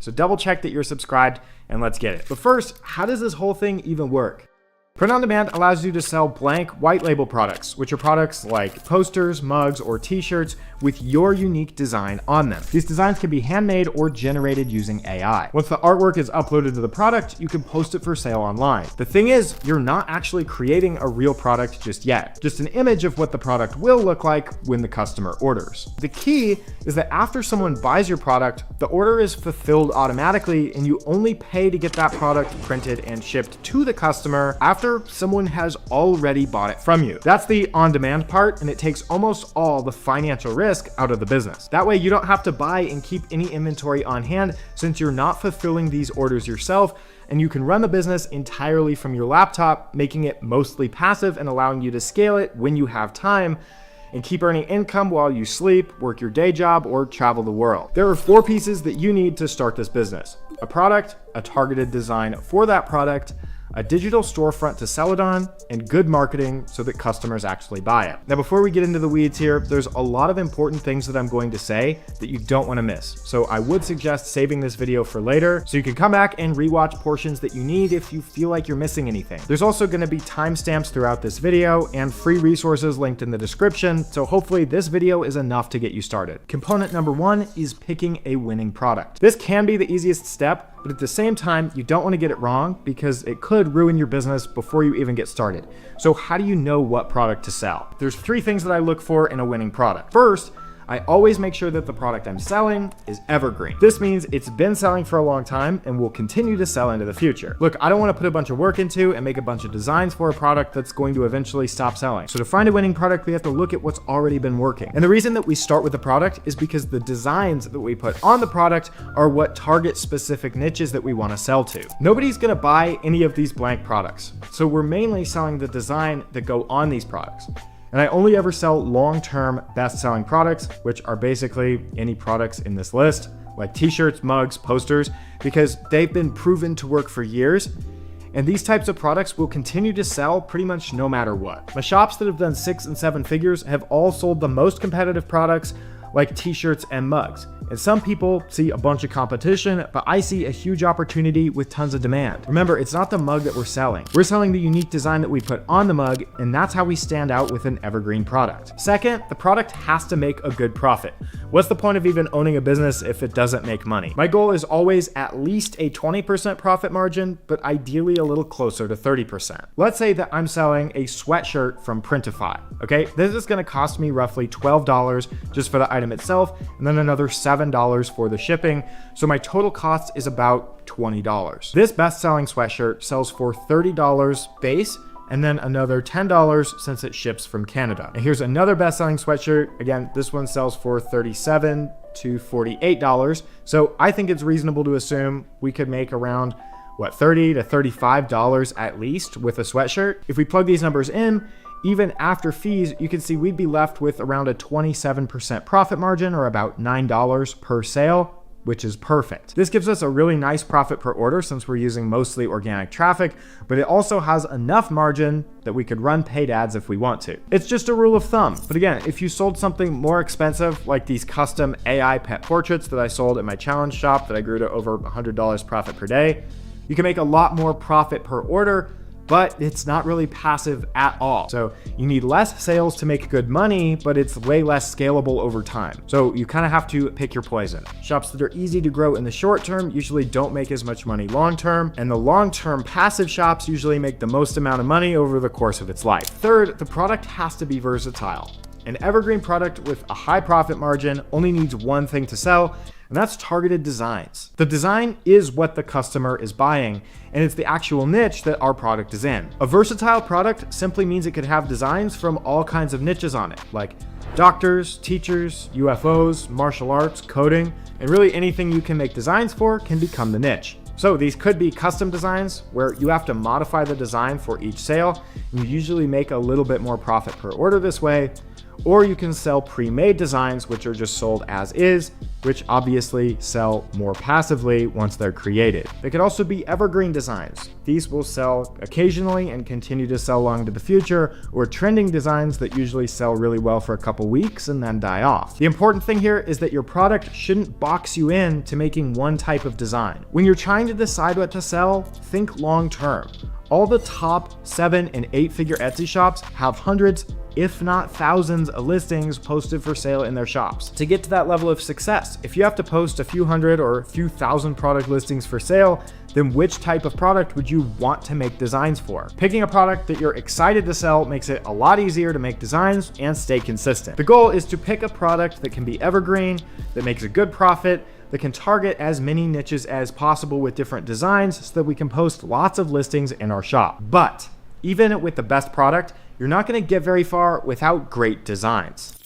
So double check that you're subscribed and let's get it. But first, how does this whole thing even work? Print on Demand allows you to sell blank white label products, which are products like posters, mugs, or t-shirts with your unique design on them. These designs can be handmade or generated using AI. Once the artwork is uploaded to the product, you can post it for sale online. The thing is, you're not actually creating a real product just yet, just an image of what the product will look like when the customer orders. The key is that after someone buys your product, the order is fulfilled automatically and you only pay to get that product printed and shipped to the customer after someone has already bought it from you. That's the on-demand part, and it takes almost all the financial risk out of the business. That way you don't have to buy and keep any inventory on hand since you're not fulfilling these orders yourself, and you can run the business entirely from your laptop, making it mostly passive and allowing you to scale it when you have time and keep earning income while you sleep, work your day job, or travel the world. There are 4 pieces that you need to start this business: a product, a targeted design for that product, a digital storefront to sell it on, and good marketing so that customers actually buy it. Now, before we get into the weeds here, there's a lot of important things that I'm going to say that you don't want to miss. So I would suggest saving this video for later so you can come back and rewatch portions that you need if you feel like you're missing anything. There's also going to be timestamps throughout this video and free resources linked in the description, so hopefully this video is enough to get you started. Component number 1 is picking a winning product. This can be the easiest step, but at the same time, you don't want to get it wrong because it could ruin your business before you even get started. So how do you know what product to sell? There's 3 things that I look for in a winning product. First, I always make sure that the product I'm selling is evergreen. This means it's been selling for a long time and will continue to sell into the future. Look, I don't want to put a bunch of work into and make a bunch of designs for a product that's going to eventually stop selling. So to find a winning product, we have to look at what's already been working. And the reason that we start with the product is because the designs that we put on the product are what target specific niches that we want to sell to. Nobody's going to buy any of these blank products. So we're mainly selling the design that go on these products. And I only ever sell long-term best-selling products, which are basically any products in this list, like t-shirts, mugs, posters, because they've been proven to work for years. And these types of products will continue to sell pretty much no matter what. My shops that have done 6 and 7 figures have all sold the most competitive products like t-shirts and mugs. And some people see a bunch of competition, but I see a huge opportunity with tons of demand. Remember, it's not the mug that we're selling. We're selling the unique design that we put on the mug, and that's how we stand out with an evergreen product. Second, the product has to make a good profit. What's the point of even owning a business if it doesn't make money? My goal is always at least a 20% profit margin, but ideally a little closer to 30%. Let's say that I'm selling a sweatshirt from Printify, okay? This is gonna cost me roughly $12 just for the item itself, and then another $7 for the shipping, so my total cost is about $20. This best-selling sweatshirt sells for $30 base, and then another $10 since it ships from Canada. And here's another best-selling sweatshirt. Again, this one sells for $37 to $48. So I think it's reasonable to assume we could make around, $30 to $35 at least with a sweatshirt. If we plug these numbers in, even after fees, you can see we'd be left with around a 27% profit margin, or about $9 per sale, which is perfect. This gives us a really nice profit per order since we're using mostly organic traffic, but it also has enough margin that we could run paid ads if we want to. It's just a rule of thumb. But again, if you sold something more expensive, like these custom AI pet portraits that I sold at my challenge shop that I grew to over $100 profit per day, you can make a lot more profit per order, but it's not really passive at all. So you need less sales to make good money, but it's way less scalable over time. So you kind of have to pick your poison. Shops that are easy to grow in the short term usually don't make as much money long term, and the long-term passive shops usually make the most amount of money over the course of its life. Third, the product has to be versatile. An evergreen product with a high profit margin only needs one thing to sell, and that's targeted designs. The design is what the customer is buying, and it's the actual niche that our product is in. A versatile product simply means it could have designs from all kinds of niches on it, like doctors, teachers, UFOs, martial arts, coding, and really anything you can make designs for can become the niche. So these could be custom designs where you have to modify the design for each sale, and you usually make a little bit more profit per order this way. or you can sell pre-made designs, which are just sold as is, which obviously sell more passively once they're created. They could also be evergreen designs. These will sell occasionally and continue to sell long into the future, or trending designs that usually sell really well for a couple weeks and then die off. The important thing here is that your product shouldn't box you in to making one type of design. When you're trying to decide what to sell, think long term. All the top 7 and 8 figure Etsy shops have hundreds, if not thousands, of listings posted for sale in their shops. To get to that level of success, if you have to post a few hundred or a few thousand product listings for sale, then which type of product would you want to make designs for? Picking a product that you're excited to sell makes it a lot easier to make designs and stay consistent. The goal is to pick a product that can be evergreen, that makes a good profit, that can target as many niches as possible with different designs so that we can post lots of listings in our shop. But even with the best product, you're not going to get very far without great designs.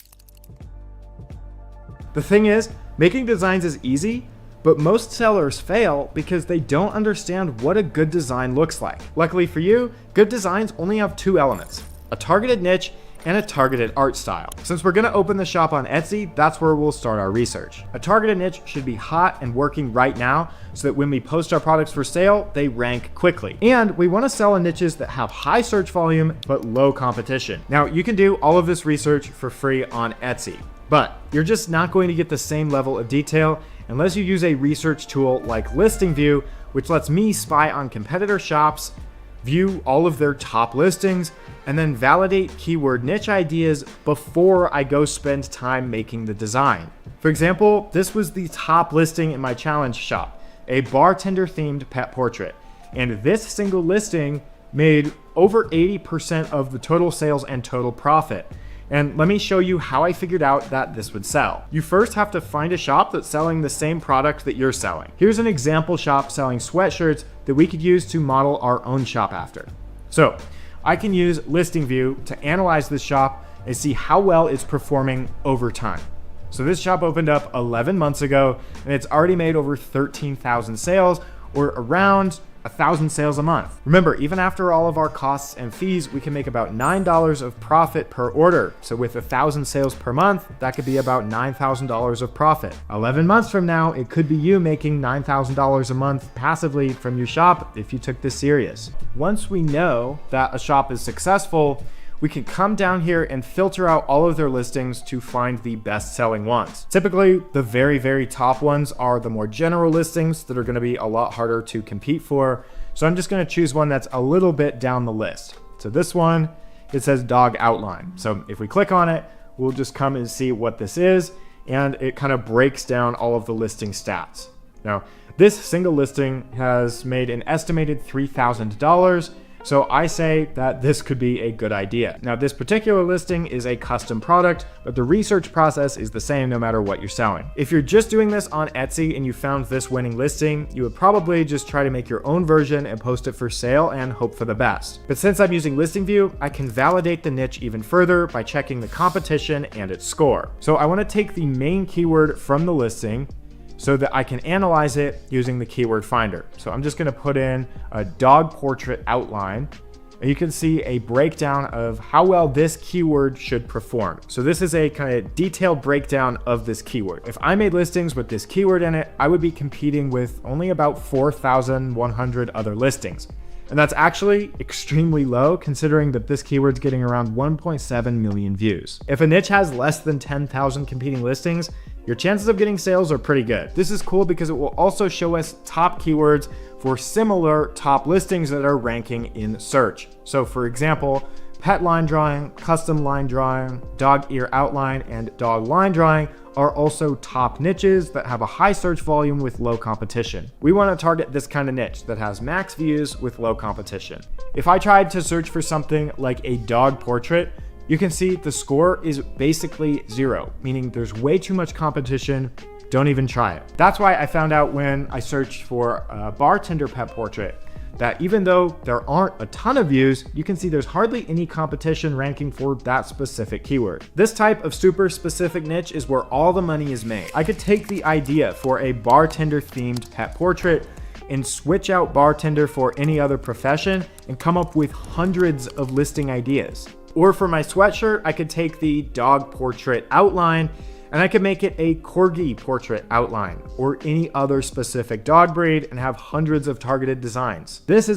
The thing is, making designs is easy, but most sellers fail because they don't understand what a good design looks like. Luckily for you, good designs only have 2 elements: a targeted niche and a targeted art style. Since we're gonna open the shop on Etsy, that's where we'll start our research. A targeted niche should be hot and working right now so that when we post our products for sale, they rank quickly. And we wanna sell in niches that have high search volume, but low competition. Now, you can do all of this research for free on Etsy, but you're just not going to get the same level of detail unless you use a research tool like Listing View, which lets me spy on competitor shops, view all of their top listings, and then validate keyword niche ideas before I go spend time making the design. For example, this was the top listing in my challenge shop, a bartender themed pet portrait. And this single listing made over 80% of the total sales and total profit. And let me show you how I figured out that this would sell. You first have to find a shop that's selling the same product that you're selling. Here's an example shop selling sweatshirts that we could use to model our own shop after. So I can use Listing View to analyze this shop and see how well it's performing over time. So this shop opened up 11 months ago and it's already made over 13,000 sales, or around 1,000 sales a month. Remember, even after all of our costs and fees, we can make about $9 of profit per order. So with 1,000 sales per month, that could be about $9,000 of profit. 11 months from now, it could be you making $9,000 a month passively from your shop if you took this serious. Once we know that a shop is successful, we can come down here and filter out all of their listings to find the best selling ones. Typically, the very, very top ones are the more general listings that are gonna be a lot harder to compete for. So I'm just gonna choose one that's a little bit down the list. So this one, it says dog outline. So if we click on it, we'll just come and see what this is. And it kind of breaks down all of the listing stats. Now, this single listing has made an estimated $3,000. So I say that this could be a good idea. Now, this particular listing is a custom product, but the research process is the same no matter what you're selling. If you're just doing this on Etsy and you found this winning listing, you would probably just try to make your own version and post it for sale and hope for the best. But since I'm using Listing View, I can validate the niche even further by checking the competition and its score. So I want to take the main keyword from the listing so that I can analyze it using the keyword finder. So I'm just gonna put in a dog portrait outline, and you can see a breakdown of how well this keyword should perform. So this is a kind of detailed breakdown of this keyword. If I made listings with this keyword in it, I would be competing with only about 4,100 other listings. And that's actually extremely low considering that this keyword's getting around 1.7 million views. If a niche has less than 10,000 competing listings, your chances of getting sales are pretty good. This is cool because it will also show us top keywords for similar top listings that are ranking in search. So for example, pet line drawing, custom line drawing, dog ear outline, and dog line drawing are also top niches that have a high search volume with low competition. We want to target this kind of niche that has max views with low competition. If I tried to search for something like a dog portrait, you can see the score is basically 0, meaning there's way too much competition. Don't even try it. That's why I found out when I searched for a bartender pet portrait that even though there aren't a ton of views, you can see there's hardly any competition ranking for that specific keyword. This type of super specific niche is where all the money is made. I could take the idea for a bartender themed pet portrait and switch out bartender for any other profession and come up with hundreds of listing ideas. Or for my sweatshirt, I could take the dog portrait outline and I could make it a corgi portrait outline or any other specific dog breed and have hundreds of targeted designs. This is